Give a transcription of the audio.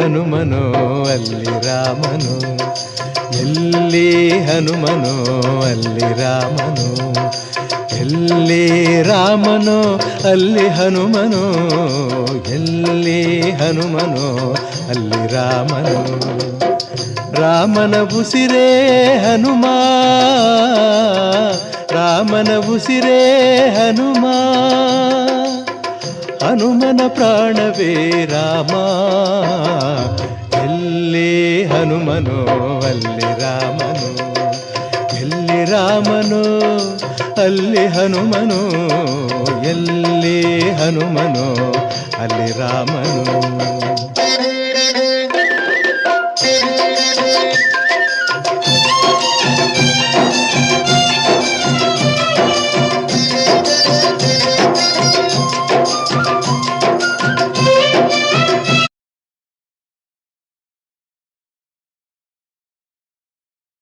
ಹನುಮನೋ ಅಲ್ಲಿ ರಾಮನು, ಎಲ್ಲಿ ಹನುಮನೋ ಅಲ್ಲಿ ರಾಮನು, ಎಲ್ಲಿ ರಾಮನೋ ಅಲ್ಲಿ ಹನುಮನೋ, ಎಲ್ಲಿ ಹನುಮನೋ ಅಲ್ಲಿ ರಾಮನು. ರಾಮನ ಉಸಿರೇ ಹನುಮ, ರಾಮನ ಉಸಿರೇ ಹನುಮ, ಹನುಮನ ಪ್ರಾಣವೇ ರಾಮ, ಎಲ್ಲಿ ಹನುಮನೋ ಅಲ್ಲಿ ರಾಮನು, ಎಲ್ಲಿ ರಾಮನೋ ಅಲ್ಲಿ ಹನುಮನೋ, ಎಲ್ಲಿ ಹನುಮನೋ ಅಲ್ಲಿ ರಾಮನು.